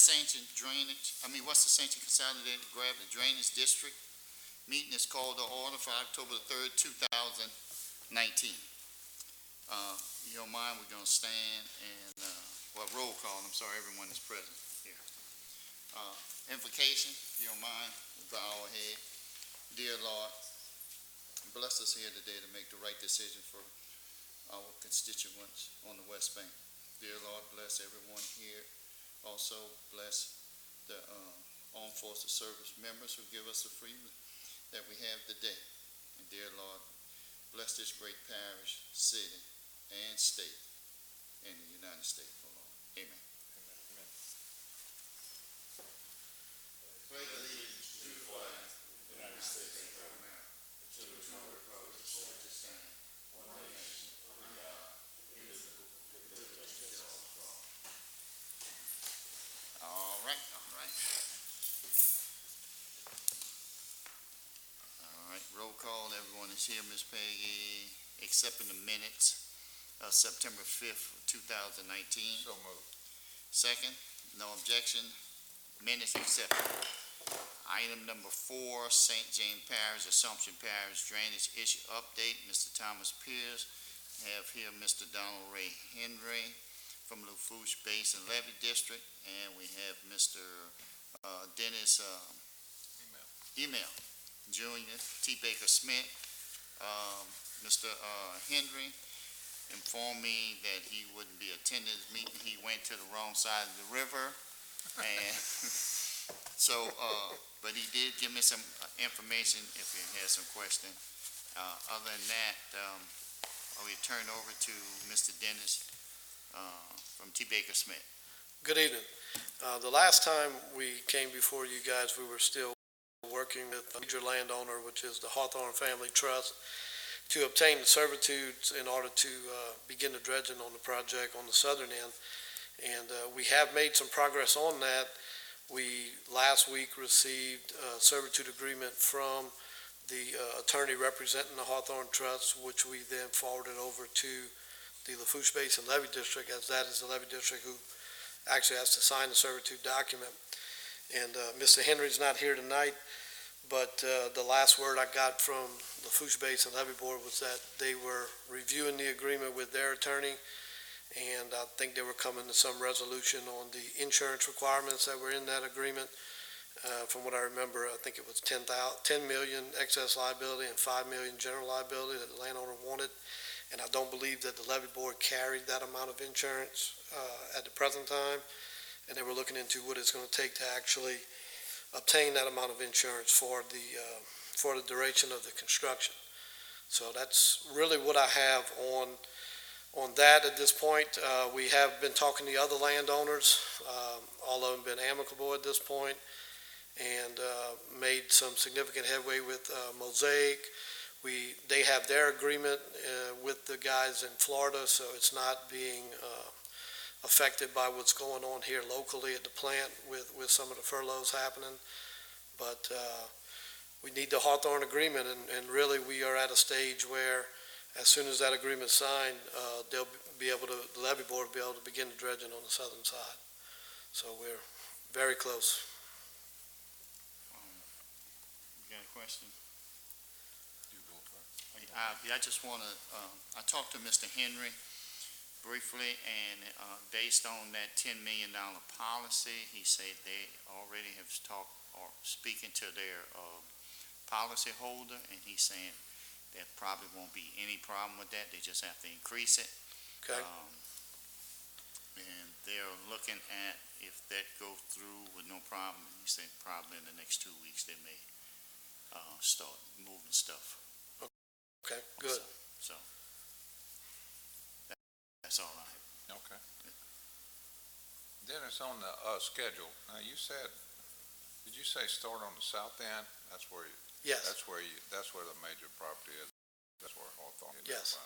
Ascension Ascension Consolidated Gravity Drainage District meeting is called to order for October the 3rd, 2019. You don't mind, we're going to stand and, roll call. I'm sorry, everyone is present here. Invocation, if you don't mind, bow our head. Dear Lord, bless us here today to make the right decision for our constituents on the West Bank. Dear Lord, bless everyone here. Also, bless the Armed Forces Service members who give us the freedom that we have today. And dear Lord, bless this great parish, city, and state in the United States, oh Lord. Amen. Amen. Pledge allegiance to the flag of the United States of America, to the republic for which it stands, one nation, under God, indivisible, with liberty and justice for all. All right. All right, roll call. Everyone is here. Ms. Peggy, accepting the minutes of September 5th, 2019. So moved. Second, no objection. Minutes accepted. Item number 4, St. James Parish, Assumption Parish Drainage Issue Update. Mr. Thomas Pierce. Have here Mr. Donald Ray Henry from Lafourche Basin Levee District, and we have Mr. Dennis Email Jr., T. Baker Smith. Mr. Henry informed me that he wouldn't be attending this meeting. He went to the wrong side of the river, and so, but he did give me some information if he has some question. Other than that, we turn over to Mr. Dennis from T. Baker Smith. Good evening. The last time we came before you guys, we were still working with a major landowner, which is the Hawthorne Family Trust, to obtain the servitudes in order to begin the dredging on the project on the southern end. And we have made some progress on that. We last week received a servitude agreement from the attorney representing the Hawthorne Trust, which we then forwarded over to the Lafourche Basin Levee District, as that is the levee district who actually has to sign the servitude document. And Mr. Henry's not here tonight, but the last word I got from the Lafourche Basin Levee Board was that they were reviewing the agreement with their attorney, and I think they were coming to some resolution on the insurance requirements that were in that agreement. From what I remember, I think it was $10 million excess liability and $5 million general liability that the landowner wanted. And I don't believe that the levee board carried that amount of insurance at the present time. And they were looking into what it's going to take to actually obtain that amount of insurance for the duration of the construction. So that's really what I have on that at this point. We have been talking to the other landowners. All of them been amicable at this point, and made some significant headway with Mosaic. They have their agreement with the guys in Florida, so it's not being affected by what's going on here locally at the plant with some of the furloughs happening. But we need the Hawthorne agreement, and really we are at a stage where as soon as that agreement's signed, the levee board will be able to begin the dredging on the southern side. So we're very close. You got a question? I just want to, I talked to Mr. Henry briefly, and based on that $10 million policy, he said they already have talked or speaking to their policy holder, and he's saying there probably won't be any problem with that. They just have to increase it. Okay. And they're looking at if that goes through with no problem. He said probably in the next 2 weeks they may start moving stuff. Okay, good. So that's all I have. Okay. Dennis, on the schedule, now did you say start on the south end? That's where Yes. That's where the major property is. That's where Hawthorne is. Yes.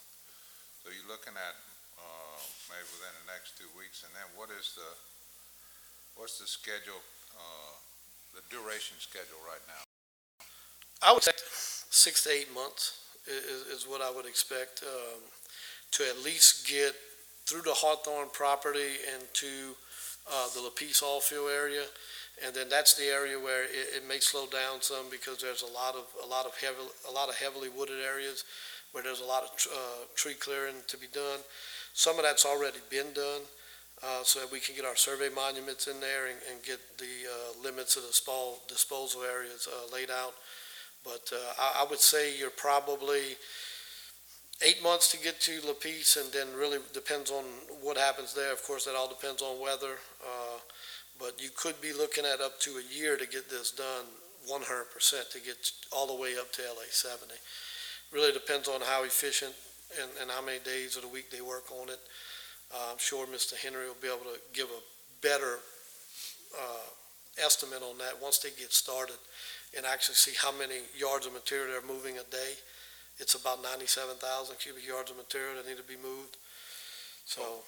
So you're looking at maybe within the next 2 weeks, and then what's the schedule, the duration schedule right now? I would say 6 to 8 months is what I would expect to at least get through the Hawthorne property and to the LaPeace oil field area. And then that's the area where it may slow down some because there's a lot of heavily wooded areas where there's a lot of tree clearing to be done. Some of that's already been done, so that we can get our survey monuments in there and get the limits of the disposal areas laid out. But I would say you're probably 8 months to get to LaPeace, and then really depends on what happens there. Of course, that all depends on weather. But you could be looking at up to a year to get this done 100%, to get all the way up to LA 70. Really depends on how efficient and how many days of the week they work on it. I'm sure Mr. Henry will be able to give a better estimate on that once they get started and actually see how many yards of material they're moving a day. It's about 97,000 cubic yards of material that need to be moved. So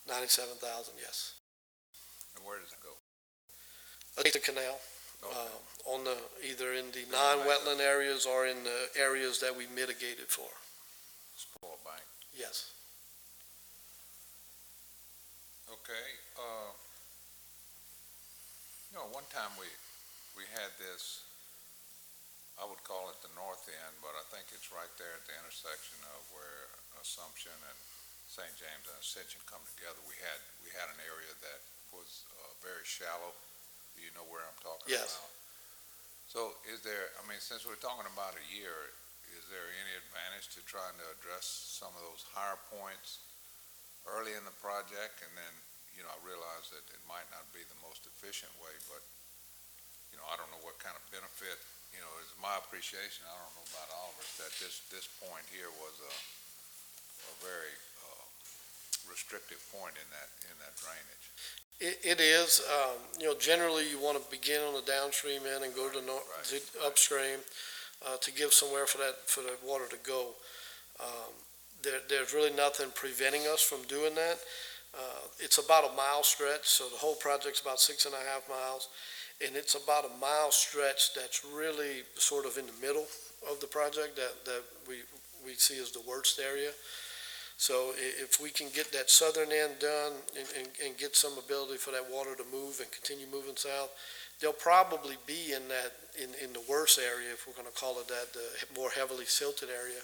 97,000. 97,000, yes. And where does it go? It's the canal, Okay. on the, either in the non-wetland areas or in the areas that we mitigated for. Spoil bank. Yes. Okay. One time we had this, I would call it the north end, but I think it's right there at the intersection of where Assumption and St. James and Ascension come together. We had an area that was very shallow. Do you know where I'm talking Yes. about? So is there, since we're talking about a year, is there any advantage to trying to address some of those higher points early in the project? And then, I realize that it might not be the most efficient way, but, I don't know what kind of benefit, is my appreciation, I don't know about all of us, that this point here was a very restrictive point in that drainage. It is, generally you want to begin on the downstream end and go to the upstream to give somewhere for the water to go. There's really nothing preventing us from doing that. It's about a mile stretch, so the whole project's about 6.5 miles, and it's about a mile stretch that's really sort of in the middle of the project that we see as the worst area. So if we can get that southern end done and get some ability for that water to move and continue moving south, they'll probably be in the worst area, if we're going to call it that, the more heavily silted area.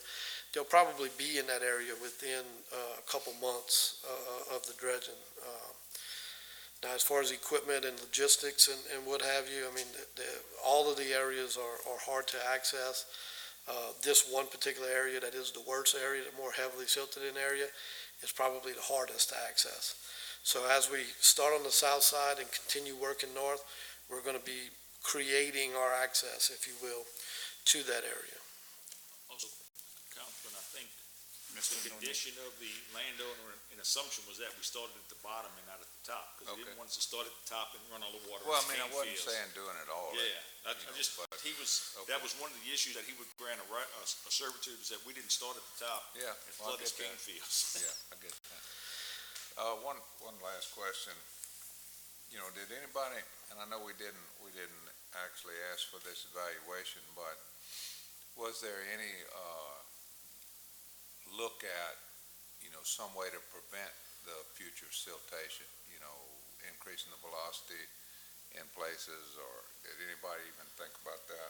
They'll probably be in that area within a couple months of the dredging. Now, as far as equipment and logistics and what have you, all of the areas are hard to access. This one particular area that is the worst area, the more heavily silted in area, is probably the hardest to access. So as we start on the south side and continue working north, we're going to be creating our access, if you will, to that area. Also, Councilman, I think Mr. the condition of the landowner in Assumption was that we started at the bottom and not at the top, because he didn't want us to start at the top and run all the water. Well, into I wasn't fields. saying doing it all. Yeah, that was one of the issues that he would grant a servitude, is that we didn't start at the top Yeah, and well, flood I his get cane that. fields. Yeah, I get that. One last question. Did anybody, and I know we didn't actually ask for this evaluation, but was there any look at, some way to prevent the future siltation, increasing the velocity in places, or did anybody even think about that?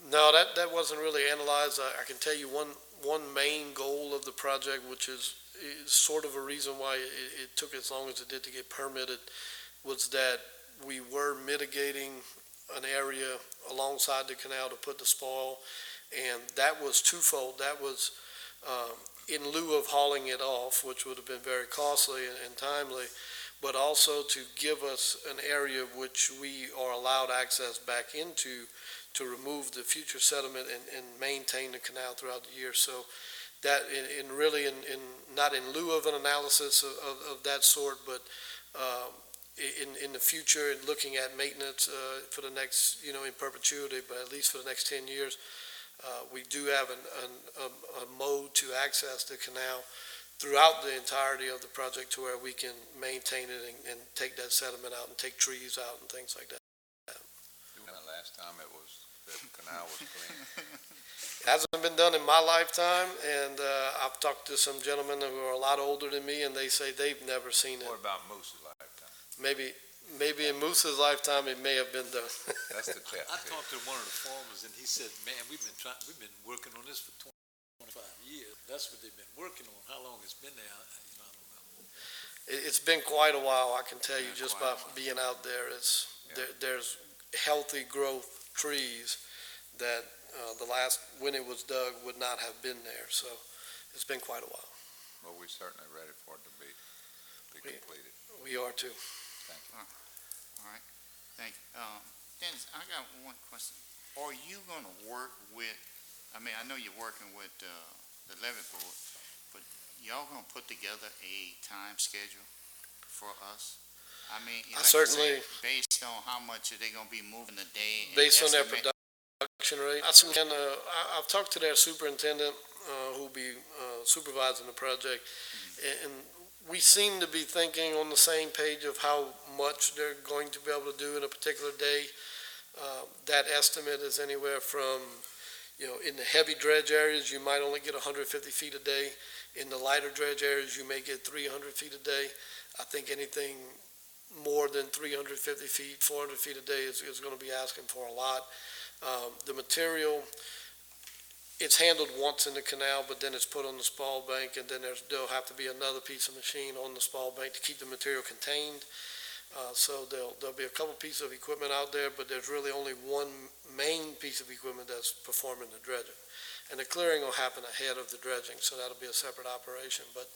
No, that wasn't really analyzed. I can tell you one main goal of the project, which is sort of a reason why it took as long as it did to get permitted, was that we were mitigating an area alongside the canal to put the spoil, and that was twofold. That was in lieu of hauling it off, which would have been very costly and timely, but also to give us an area which we are allowed access back into to remove the future sediment and maintain the canal throughout the year. So that not in lieu of an analysis of that sort, but in the future, and looking at maintenance for the next, in perpetuity, but at least for the next 10 years, we do have a mode to access the canal throughout the entirety of the project to where we can maintain it and take that sediment out and take trees out and things like that. Last time it was, the now was clean. It hasn't been done in my lifetime, and I've talked to some gentlemen who are a lot older than me, and they say they've never seen it. What about Moose's lifetime? Maybe in Moose's lifetime, it may have been done. That's the test. I talked to one of the farmers and he said, man, we've been working on this for 25 years. That's what they've been working on. How long it's been there, I don't know. It's been quite a while, I can tell you, Yeah, just quite by a while. being out there. Yeah. There's healthy growth trees that when it was dug, would not have been there. So it's been quite a while. Well, we're certainly ready for it to be completed. We are too. Thank you. All right, thank you. Dennis, I got one question. Are you gonna work with, I mean, I know you're working with, the levy board, but y'all gonna put together a time schedule for us? I mean, I like you certainly- say, based on how much are they gonna be moving a day? and Based on their estimate- production rate. I've talked to their superintendent, who'll be supervising the project, and we seem to be thinking on the same page of how much they're going to be able to do in a particular day. That estimate is anywhere from, in the heavy dredge areas, you might only get 150 feet a day. In the lighter dredge areas, you may get 300 feet a day. I think anything more than 350 feet, 400 feet a day is going to be asking for a lot. The material, it's handled once in the canal, but then it's put on the spall bank, and then there'll have to be another piece of machine on the spall bank to keep the material contained. So there'll be a couple pieces of equipment out there, but there's really only one main piece of equipment that's performing the dredging. And the clearing will happen ahead of the dredging, so that'll be a separate operation. But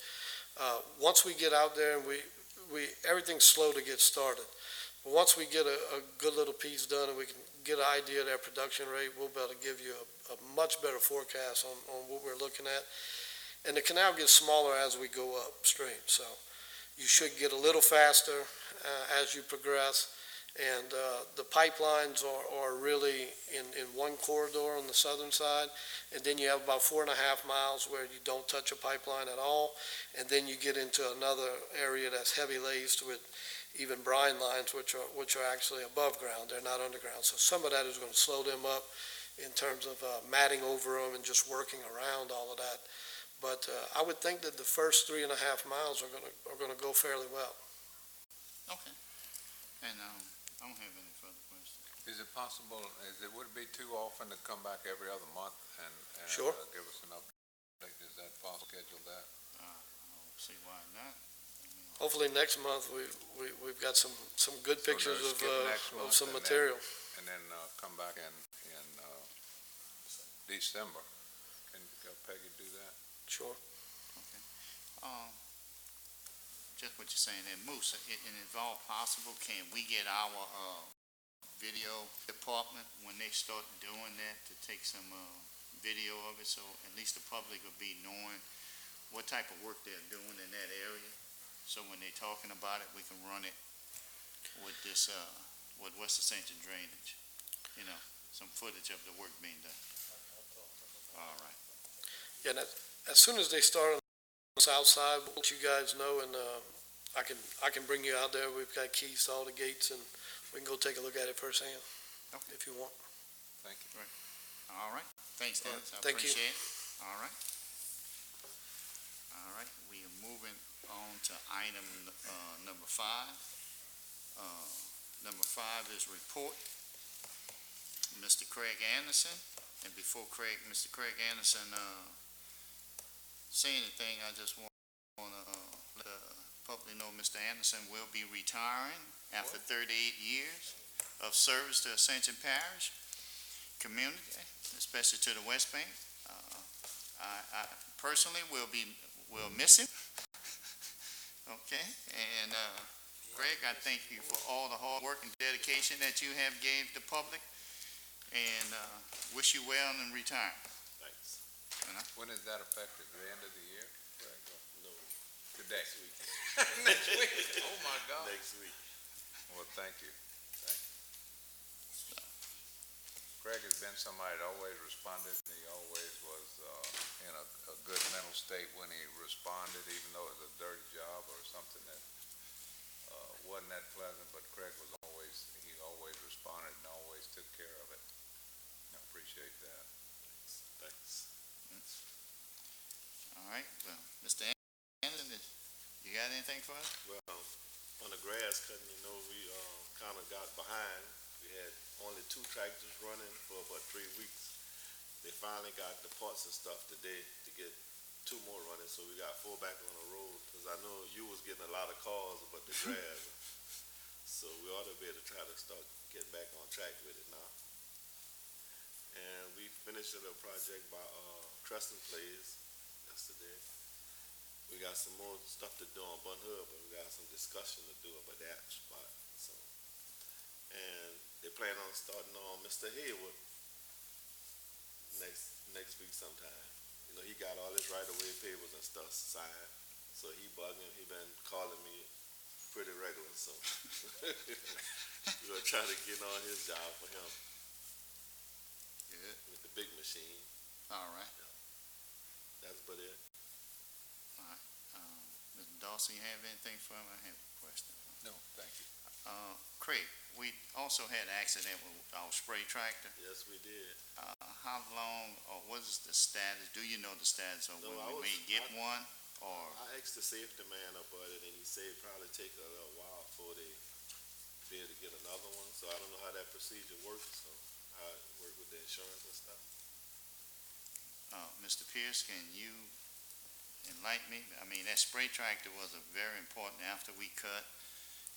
once we get out there, and everything's slow to get started. But once we get a good little piece done and we can get an idea of their production rate, we'll be able to give you a much better forecast on what we're looking at. And the canal gets smaller as we go upstream, so you should get a little faster as you progress. And the pipelines are really in one corridor on the southern side, and then you have about 4.5 miles where you don't touch a pipeline at all, and then you get into another area that's heavy laced with even brine lines, which are actually above ground. They're not underground. So some of that is going to slow them up in terms of matting over them and just working around all of that. But I would think that the first 3.5 miles are going to go fairly well. Okay. And, I don't have any further questions. Is it possible, would it be too often to come back every other month and Sure. Give us an update? Is that possible, schedule that? I don't see why not. Hopefully next month we've got some good So pictures no, skip next of month some and then- material. And then come back in December. Can Peggy do that? Sure. Just what you're saying there, Moose, and if all possible, can we get our, video department, when they start doing that, to take some, video of it, so at least the public will be knowing what type of work they're doing in that area? So when they're talking about it, we can run it with this, with West Ascension drainage, some footage of the work being done. All right. Yeah, and as soon as they start on the south side, we'll let you guys know, and I can bring you out there. We've got keys to all the gates, and we can go take a look at it firsthand, Okay. if you want. Thank you. All right. Thanks, Dennis. I Thank you. appreciate it. All right. All right, we are moving on to item, number 5. Number 5 is report. Mr. Craig Anderson, and before Mr. Craig Anderson, say anything, I just want to, let the public know Mr. Anderson will be retiring after 38 years of service to Ascension Parish community, especially to the West Bank. I personally will miss him. Okay, and, Greg, I thank you for all the hard work and dedication that you have gave the public, and, wish you well in retirement. Thanks. When is that effective? The end of the year? No, Today? next week. Next week? Oh, my God. Next week. Well, thank you. Craig has been somebody that always responded, and he always was in a good mental state when he responded, even though it was a dirty job or something that wasn't that pleasant, but Craig he always responded and always took care of it. appreciate that. Thanks. All right, well, Mr. Anderson, you got anything for us? Well, on the grass cutting, we kind of got behind. We had only 2 tractors running for about 3 weeks. They finally got the parts and stuff today to get 2 more running, so we got 4 back on the road. Because I know you was getting a lot of calls about the grass, so we ought to be able to try to start getting back on track with it now. And we finished a project by Crescent Plays yesterday. We got some more stuff to do on Bun Hood, but we got some discussion to do about that spot. So, and they plan on starting on Mr. Haywood next week sometime. He got all his right-of-way papers and stuff signed, so he bugging. He been calling me pretty regular, so we're gonna try to get on his job for him Good. with the big machine. All right. That's about it. Mr. Dawson, you have anything for him? I have a question. No, thank you. Craig, we also had an accident with our spray tractor. Yes, we did. How long, or what is the status? Do you know the status of No, when we may get one? Or, I asked the safety man about it, and he said it'd probably take a little while before they be able to get another one. So I don't know how that procedure works, so how it work with the insurance and stuff. Mr. Pierce, can you enlighten me? I mean, that spray tractor was a very important after we cut,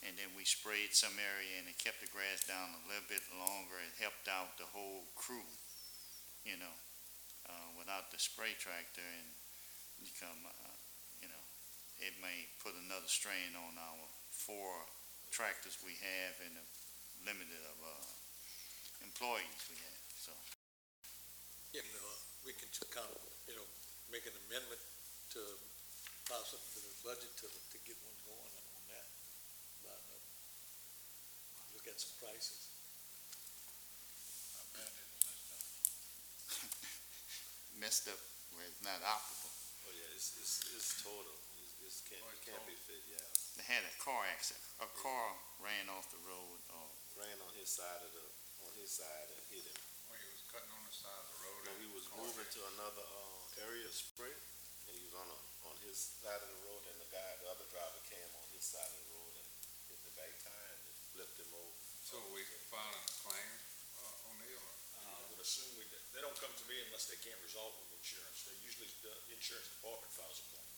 and then we sprayed some area and it kept the grass down a little bit longer. It helped out the whole crew, without the spray tractor and it may put another strain on our 4 tractors we have and the limited of employees we have, so. We can kind of, make an amendment to possibly to the budget to get one going on that. But, look at some prices. Messed up where it's not operable. Oh yeah, it's total. It can't be fit. Yeah, They had a car accident. A car ran off the road. ran on his side and hit him. Well, he was cutting on the side of the road. No, he was moving to another area of spray, and he was on his side of the road, and the other driver came on his side of the road and hit the back tire and it flipped him over. So we filing a claim, O'Neill, or? I would assume they don't come to me unless they can't resolve it with insurance. They usually, the insurance department files a claim.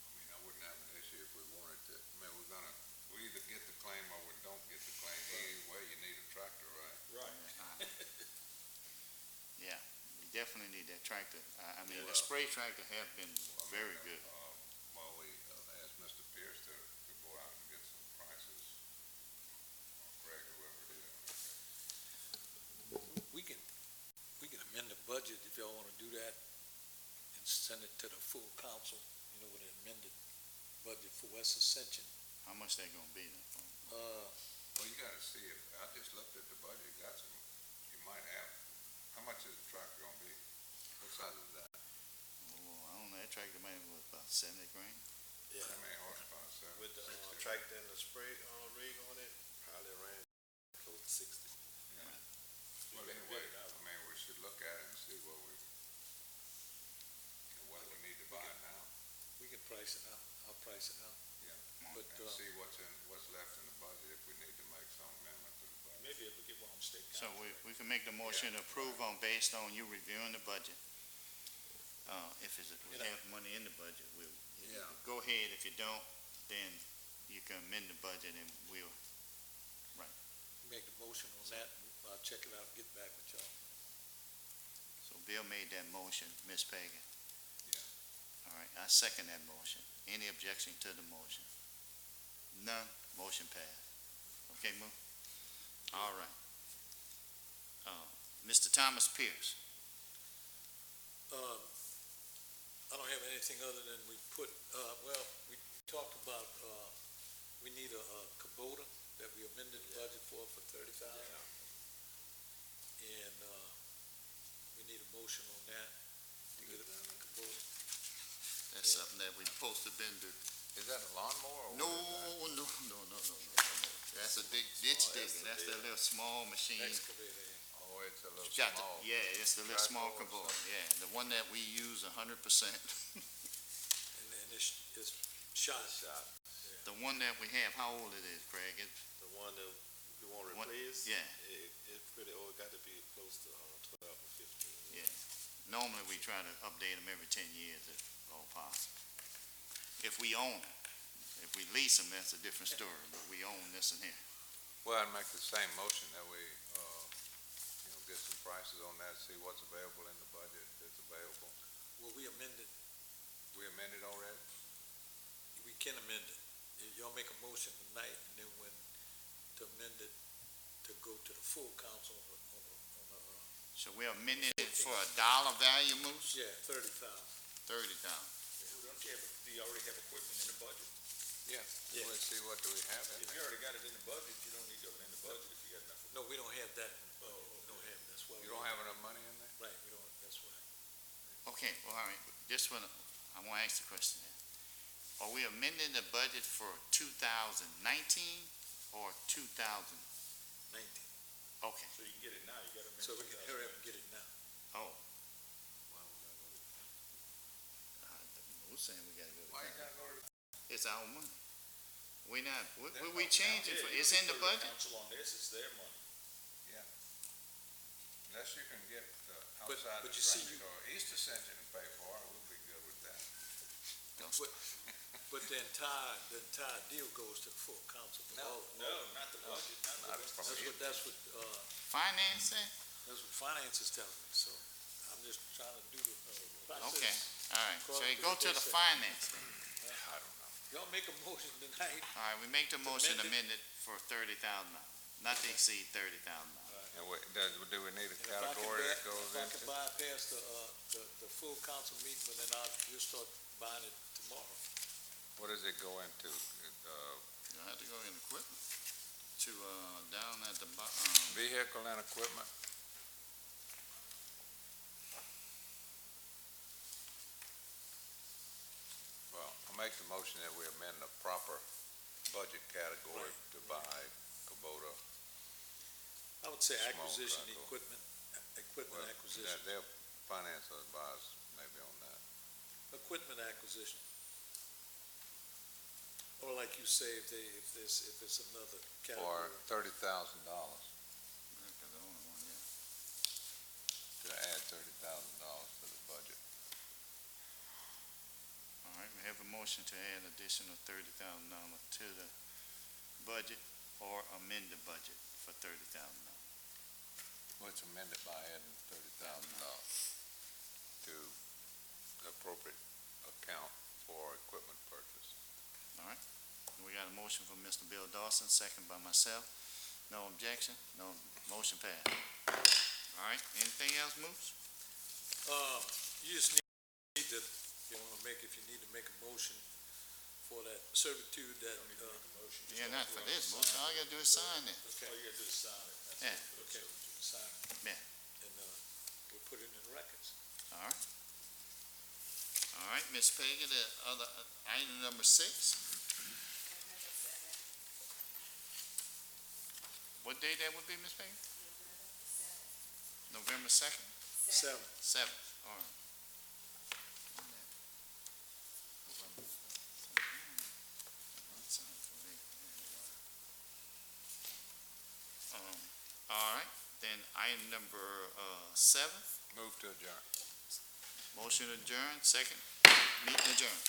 I mean, I wouldn't have an issue if we wanted to. I mean, we either get the claim or we don't get the claim. Either way, you need a tractor, right? Right. Yeah, we definitely need that tractor. I mean, the spray tractor have been very good. Well, we asked Mr. Pierce to go out and get some prices, or Craig, whoever it is. We can amend the budget if y'all want to do that and send it to the full council, with an amended budget for West Ascension. How much they gonna be then? Well, you gotta see it. I just looked at the budget, got some, you might have, how much is the tractor gonna be? What size is that? Oh, I don't know, that tractor might be about 70 grand. Yeah, How many horsepower? with the 60? tractor and the spray rig on it, probably ran close to 60. Well, anyway, I mean, we should look at it and see what whether we need to buy it now. We can price it out. I'll price it out. But, And see what's left in the budget, if we need to make some amendment to the budget. Maybe if we get one on state So council. we can make the motion to approve based on you reviewing the budget. If we have money in the budget, we'll Yeah. go ahead. If you don't, then you can amend the budget and we'll, make a motion on that. I'll check it out and get back with y'all. so Bill made that motion, Ms. Peggy. Yeah. All right, I second that motion. Any objection to the motion? None, motion passed. Okay, move. All right. Mr. Thomas Pierce. I don't have anything other than we talked about, we need a Kubota that we amended the budget for $30,000. And, we need a motion on that to get a Kubota. That's something that we supposed to been do. Is that a lawnmower? or No, what is that? no. That's a big ditch digger. That's that little small machine. Excavator. Oh, it's a little Got the- small. Yeah, it's the little small Tractor or Kubota, yeah, the one that we use 100%. And it's shot. Shot. The one that we have, how old it is, Craig? The one that you want to What- replace? yeah. It's pretty old, got to be close to 12 or 15. Yeah. Normally, we try to update them every 10 years if all possible. If we own it. If we lease them, that's a different story, but we own this one here. Well, I'd make the same motion that we, get some prices on that, see what's available in the budget, if it's available. Well, we amended, We amended already? we can amend it. Y'all make a motion tonight, and then when, to amend it, to go to the full council on the, So we're amending it for a dollar value, Moose? yeah, 30,000. 30,000. Don't you have, do you already have equipment in the budget? Yeah. Yeah. Let's see what do we have in If you there. already got it in the budget, you don't need to amend the budget if you got enough. No, we don't have that. We don't have, that's why. You don't have enough money in there? Right, we don't, that's why. Okay, well, all right, this one, I want to ask the question then. Are we amending the budget for 2019 or 2000? 19. Okay, So you can get it now, you got to amend. So we can hurry up and get it now. oh. Who's saying we gotta go to Why you council? gotta go to? It's our money. We not, we changing, for it's in the budget? Council on this, it's their money. Unless you can get But- outside but the you see, drainage or East Ascension to pay for it, we'll be good with that. Don't But- But the entire deal goes to the full council. No. No, not the budget, Not from here. That's what, Finance that? that's what finance is telling me, so I'm just trying to do the process. Okay, all right, so According you to go what to they the say. finance. I don't know. Y'all make a motion tonight. All right, we make the motion amend amended for $30,000, not to exceed $30,000. And do we need a And if I can category that buy- goes If I can into? bypass the full council meeting, well, then I'll just start buying it tomorrow. What does it go into? You'll have to go in equipment to, down at the Vehicle and equipment? Well, I'll make the motion that we amend the proper budget category to buy Kubota. I would say Small acquisition, tractor. equipment Well, acquisition, They'll finance or advise maybe on that. equipment acquisition. Or like you say, if it's another For category. $30,000, That's the only one, yeah. to add $30,000 to the budget. All right, we have a motion to add additional $30,000 to the budget or amend the budget for $30,000. Let's amend it by adding $30,000 to the appropriate account for equipment purchase. All right, we got a motion from Mr. Bill Dawson, second by myself. No objection, no motion passed. All right, anything else, Moose? You just need to, if you need to make a motion for that servitude that, Yeah, not for this, Moose, all you gotta do is sign it. okay, All you gotta do is sign it. That's Yeah. it. okay, sign it. Yeah. And, we'll put it in the records. All right. All right, Ms. Peggy, the other, item number 6. What day that would be, Ms. Peggy? November 2nd? 7th, all right. All right, then item number 7, Move to adjourn. motion adjourned, second, meeting adjourned.